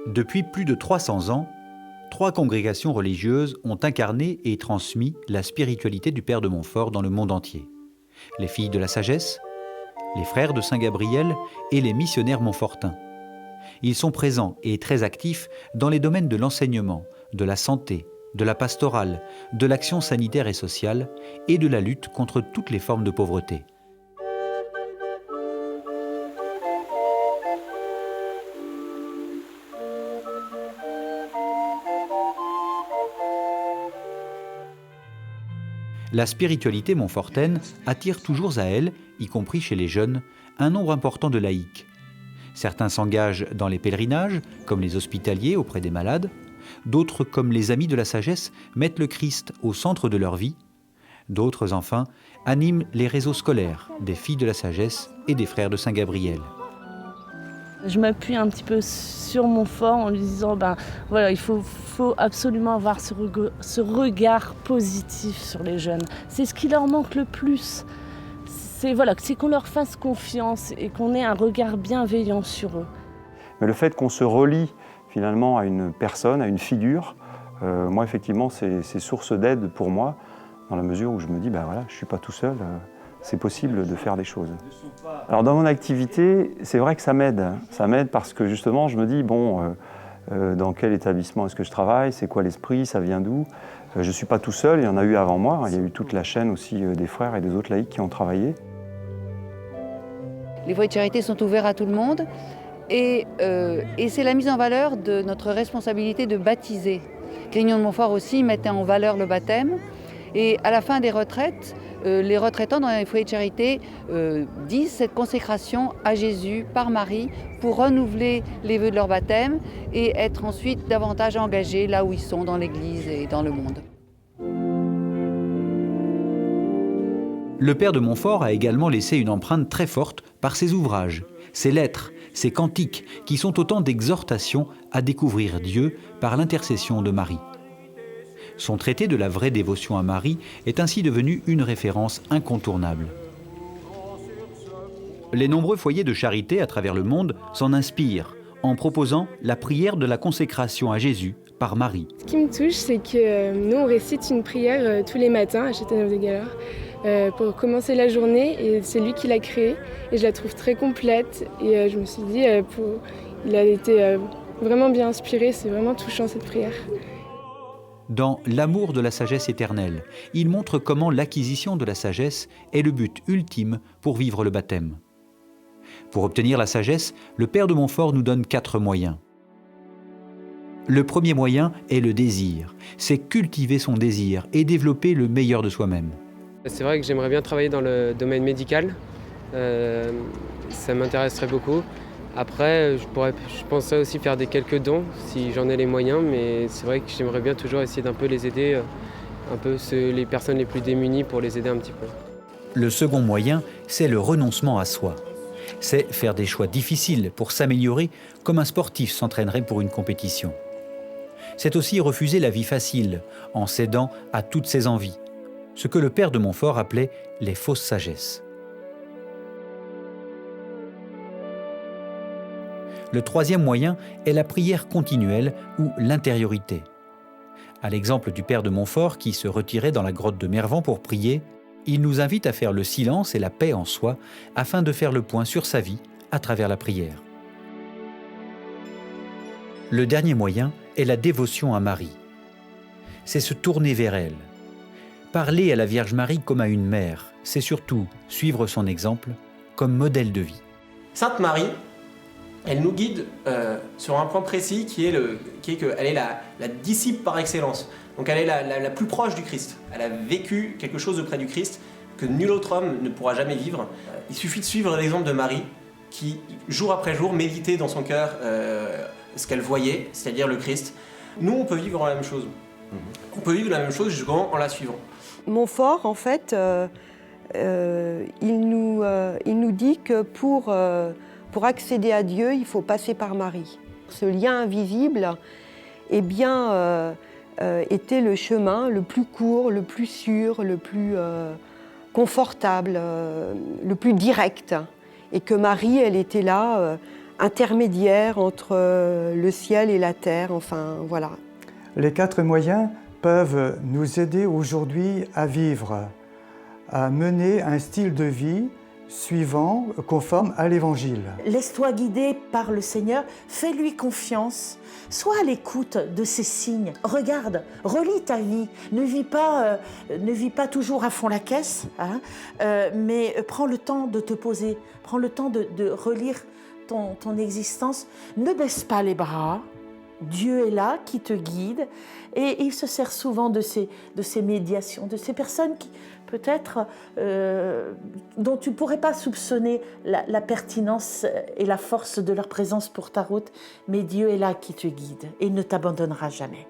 Depuis plus de 300 ans, 3 congrégations religieuses ont incarné et transmis la spiritualité du Père de Montfort dans le monde entier. Les Filles de la Sagesse, les Frères de Saint-Gabriel et les Missionnaires Montfortins. Ils sont présents et très actifs dans les domaines de l'enseignement, de la santé, de la pastorale, de l'action sanitaire et sociale et de la lutte contre toutes les formes de pauvreté. La spiritualité montfortaine attire toujours à elle, y compris chez les jeunes, un nombre important de laïcs. Certains s'engagent dans les pèlerinages, comme les hospitaliers auprès des malades. D'autres, comme les Amis de la Sagesse, mettent le Christ au centre de leur vie. D'autres, enfin, animent les réseaux scolaires des Filles de la Sagesse et des Frères de Saint-Gabriel. Je m'appuie un petit peu sur Montfort en lui disant voilà, il faut absolument avoir ce regard positif sur les jeunes. C'est ce qui leur manque le plus. C'est qu'on leur fasse confiance et qu'on ait un regard bienveillant sur eux. Mais le fait qu'on se relie finalement à une personne, à une figure, moi effectivement c'est source d'aide pour moi, dans la mesure où je me dis voilà, je ne suis pas tout seul. C'est possible de faire des choses. Alors dans mon activité, c'est vrai que ça m'aide. Ça m'aide parce que justement, je me dis, dans quel établissement est-ce que je travaille? C'est quoi l'esprit? Ça vient d'où? Je ne suis pas tout seul, il y en a eu avant moi. Il y a eu toute la chaîne aussi des frères et des autres laïcs qui ont travaillé. Les foyers de charité sont ouverts à tout le monde et c'est la mise en valeur de notre responsabilité de baptiser. Grignon de Montfort aussi mettait en valeur le baptême et à la fin des retraites, les retraitants dans les foyers de charité disent cette consécration à Jésus par Marie pour renouveler les vœux de leur baptême et être ensuite davantage engagés là où ils sont dans l'Église et dans le monde. Le Père de Montfort a également laissé une empreinte très forte par ses ouvrages, ses lettres, ses cantiques, qui sont autant d'exhortations à découvrir Dieu par l'intercession de Marie. Son traité de la vraie dévotion à Marie est ainsi devenu une référence incontournable. Les nombreux foyers de charité à travers le monde s'en inspirent en proposant la prière de la consécration à Jésus par Marie. Ce qui me touche, c'est que nous, on récite une prière tous les matins à Châteauneuf-des-Galeurs pour commencer la journée et c'est lui qui l'a créée et je la trouve très complète et je me suis dit, il a été vraiment bien inspiré, c'est vraiment touchant cette prière. Dans L'amour de la sagesse éternelle, il montre comment l'acquisition de la sagesse est le but ultime pour vivre le baptême. Pour obtenir la sagesse, le Père de Montfort nous donne 4 moyens. Le premier moyen est le désir. C'est cultiver son désir et développer le meilleur de soi-même. C'est vrai que j'aimerais bien travailler dans le domaine médical. Ça m'intéresserait beaucoup. Après, je penserais aussi faire quelques dons si j'en ai les moyens, mais c'est vrai que j'aimerais bien toujours essayer d'un peu les aider, les personnes les plus démunies pour les aider un petit peu. Le second moyen, c'est le renoncement à soi. C'est faire des choix difficiles pour s'améliorer comme un sportif s'entraînerait pour une compétition. C'est aussi refuser la vie facile en cédant à toutes ses envies, ce que le Père de Montfort appelait les fausses sagesses. Le troisième moyen est la prière continuelle ou l'intériorité. À l'exemple du Père de Montfort qui se retirait dans la grotte de Mervan pour prier, il nous invite à faire le silence et la paix en soi afin de faire le point sur sa vie à travers la prière. Le dernier moyen est la dévotion à Marie. C'est se tourner vers elle. Parler à la Vierge Marie comme à une mère, c'est surtout suivre son exemple comme modèle de vie. Sainte Marie, elle nous guide sur un point précis qui est qu'elle est la disciple par excellence. Donc elle est la plus proche du Christ. Elle a vécu quelque chose auprès du Christ que nul autre homme ne pourra jamais vivre. Il suffit de suivre l'exemple de Marie qui, jour après jour, méditait dans son cœur ce qu'elle voyait, c'est-à-dire le Christ. Nous, on peut vivre la même chose. On peut vivre la même chose jusqu'en la suivant. Montfort, en fait, il nous dit que pour accéder à Dieu, il faut passer par Marie. Ce lien invisible était le chemin le plus court, le plus sûr, le plus confortable, le plus direct. Et que Marie, elle était là intermédiaire entre le ciel et la terre, enfin voilà. Les 4 moyens peuvent nous aider aujourd'hui à vivre, à mener un style de vie suivant, conforme à l'Évangile. Laisse-toi guider par le Seigneur, fais-lui confiance, sois à l'écoute de ses signes. Regarde, relis ta vie, ne vis pas toujours à fond la caisse, hein, mais prends le temps de te poser, prends le temps de relire ton existence. Ne baisse pas les bras, Dieu est là qui te guide et il se sert souvent de ces médiations, de ces personnes qui peut-être dont tu ne pourrais pas soupçonner la pertinence et la force de leur présence pour ta route, mais Dieu est là qui te guide et il ne t'abandonnera jamais.